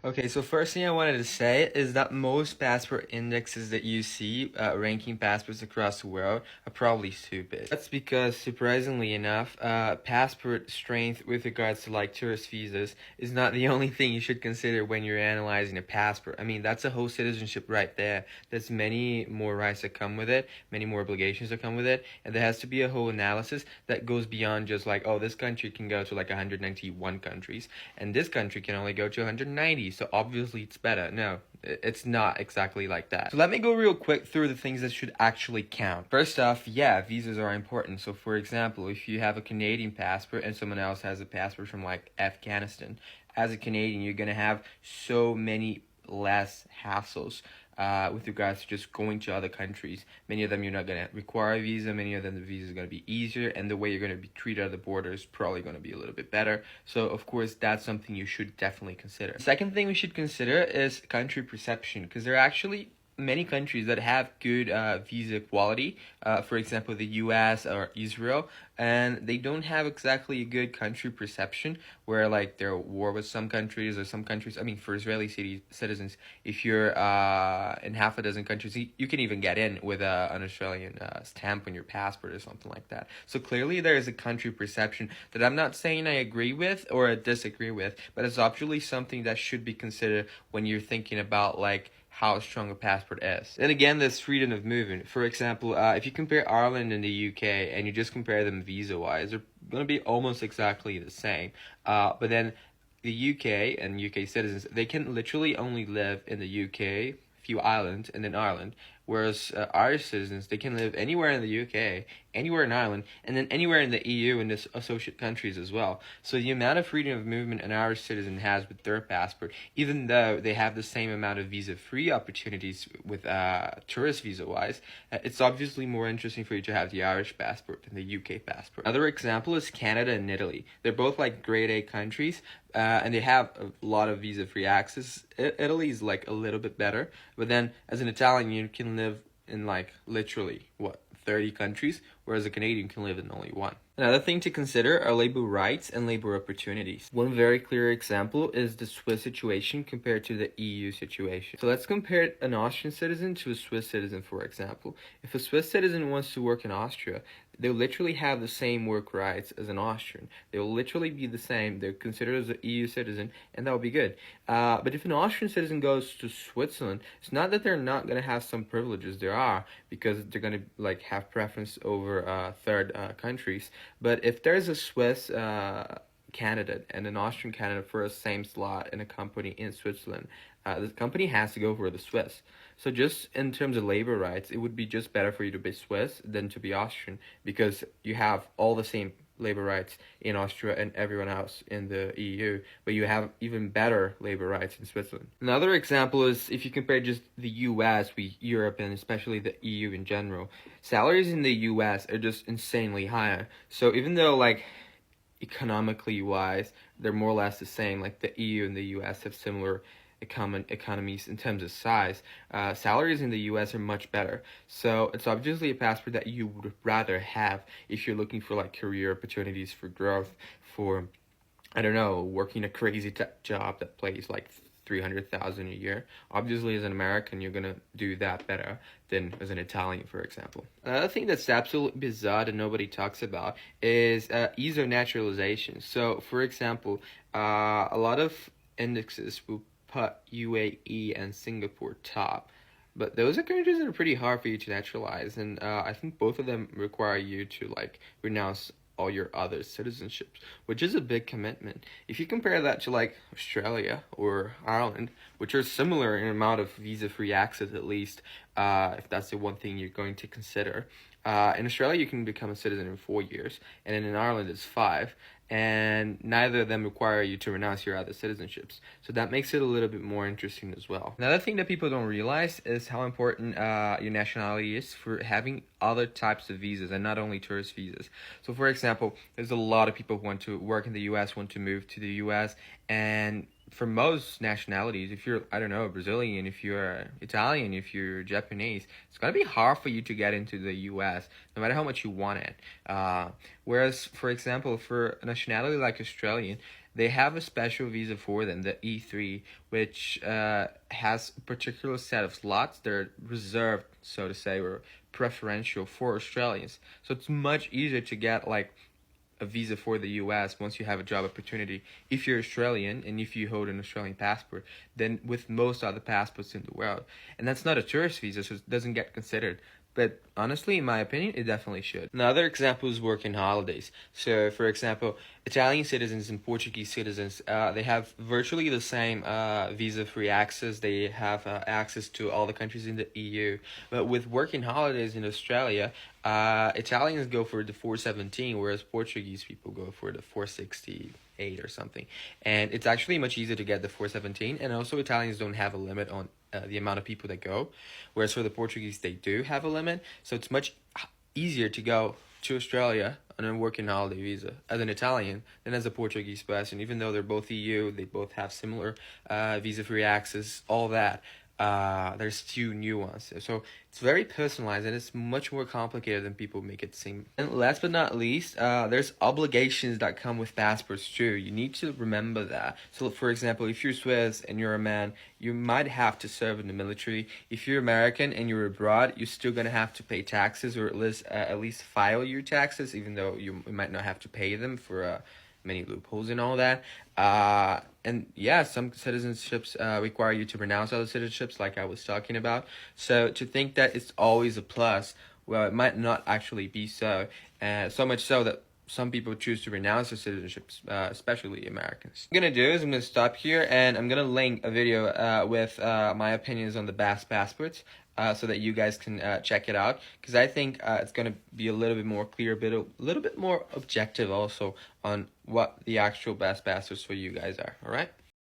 Okay, so first thing I wanted to say is that most passport indexes that you see ranking passports across the world are probably stupid. That's because, surprisingly enough, passport strength with regards to like tourist visas is not the only thing you should consider when you're analyzing a passport. I mean, that's a whole citizenship right there. There's many more rights that come with it, many more obligations that come with it, and there has to be a whole analysis that goes beyond just like, oh, this country can go to like 191 countries, and this country can only go to 190. So obviously it's better. No, it's not exactly like that. So let me go real quick through the things that should actually count. First off, yeah, visas are important. So for example, if you have a Canadian passport and someone else has a passport from like Afghanistan, as a Canadian, you're gonna have so many less hassles with regards to just going to other countries. Many of them you're not going to require a visa. Many of them the visa is going to be easier, and the way you're going to be treated at the border is probably going to be a little bit better. So of course that's something you should definitely consider. The second thing we should consider is country perception, because there are actually many countries that have good visa quality, for example the US or Israel, and they don't have exactly a good country perception, where like they're at war with some countries, or some countries, I mean for Israeli citizens, if you're in half a dozen countries, you can even get in with an Australian stamp on your passport or something like that. So clearly there is a country perception that I'm not saying I agree with or disagree with, but it's obviously something that should be considered when you're thinking about like how strong a passport is. And again, there's freedom of movement. For example, if you compare Ireland and the UK and you just compare them visa-wise, they're going to be almost exactly the same. But then the UK and UK citizens, they can literally only live in the UK, few islands, and then Ireland. Whereas Irish citizens, they can live anywhere in the UK, anywhere in Ireland, and then anywhere in the EU and the associate countries as well. So the amount of freedom of movement an Irish citizen has with their passport, even though they have the same amount of visa-free opportunities with tourist visa-wise, it's obviously more interesting for you to have the Irish passport than the UK passport. Another example is Canada and Italy. They're both like grade A countries, and they have a lot of visa-free access. Italy is like a little bit better, but then as an Italian, you can live in like literally 30 countries, whereas a Canadian can live in only one. Another thing to consider are labor rights and labor opportunities. One very clear example is the Swiss situation compared to the EU situation. So let's compare an Austrian citizen to a Swiss citizen, for example. If a Swiss citizen wants to work in Austria, they'll literally have the same work rights as an Austrian. They'll literally be the same. They're considered as an EU citizen, and that'll be good. But if an Austrian citizen goes to Switzerland, it's not that they're not going to have some privileges. There are, because they're going to like have preference over third countries. But if there's a Swiss candidate and an Austrian candidate for a same slot in a company in Switzerland, the company has to go for the Swiss. So just in terms of labor rights, it would be just better for you to be Swiss than to be Austrian, because you have all the same labor rights in Austria and everyone else in the EU, but you have even better labor rights in Switzerland. Another example is if you compare just the US with Europe and especially the EU in general, salaries in the US are just insanely higher. So even though like economically wise, they're more or less the same, like the EU and the US have similar economies in terms of size, salaries in the US are much better. So it's obviously a passport that you would rather have if you're looking for like career opportunities, for growth, for, I don't know, working a crazy job that pays like 300,000 a year. Obviously, as an American, you're gonna do that better than as an Italian, for example. Another thing that's absolutely bizarre that nobody talks about is ease of naturalization. So, for example, a lot of indexes will put UAE and Singapore top. But those are countries that are pretty hard for you to naturalize, and I think both of them require you to like renounce all your other citizenships, which is a big commitment. If you compare that to like Australia or Ireland, which are similar in amount of visa-free access, at least, if that's the one thing you're going to consider. In Australia, you can become a citizen in 4 years, and in Ireland, it's 5. And neither of them require you to renounce your other citizenships. So that makes it a little bit more interesting as well. Another thing that people don't realize is how important your nationality is for having other types of visas and not only tourist visas. So for example, there's a lot of people who want to work in the US, want to move to the US, and for most nationalities, if you're, I don't know, Brazilian, if you're Italian, if you're Japanese, it's going to be hard for you to get into the US, no matter how much you want it. Whereas, for example, for a nationality like Australian, they have a special visa for them, the E3, which has a particular set of slots that are reserved, so to say, or preferential for Australians. So it's much easier to get like a visa for the US once you have a job opportunity if you're Australian and if you hold an Australian passport than with most other passports in the world. And that's not a tourist visa, so it doesn't get considered. But honestly, in my opinion, it definitely should. Another example is working holidays. So, for example, Italian citizens and Portuguese citizens, they have virtually the same visa-free access. They have access to all the countries in the EU. But with working holidays in Australia, Italians go for the 417, whereas Portuguese people go for the 468 or something. And it's actually much easier to get the 417. And also, Italians don't have a limit on the amount of people that go, whereas for the Portuguese they do have a limit. So it's much easier to go to Australia on a working holiday visa as an Italian than as a Portuguese person. Even though they're both EU, they both have similar visa-free access, all that. There's few nuances. So it's very personalized and it's much more complicated than people make it seem. And last but not least, there's obligations that come with passports too. You need to remember that. So for example, if you're Swiss and you're a man, you might have to serve in the military. If you're American and you're abroad, you're still gonna have to pay taxes, or at least file your taxes, even though you might not have to pay them for many loopholes and all that. And yeah, some citizenships require you to renounce other citizenships, like I was talking about. So to think that it's always a plus, well, it might not actually be so. So much so that some people choose to renounce their citizenships, especially Americans. What I'm gonna do is I'm gonna stop here and I'm gonna link a video with my opinions on the Bass passports. So that you guys can check it out, because I think it's going to be a little bit more clear, a little bit more objective also on what the actual best passports for you guys are. All right.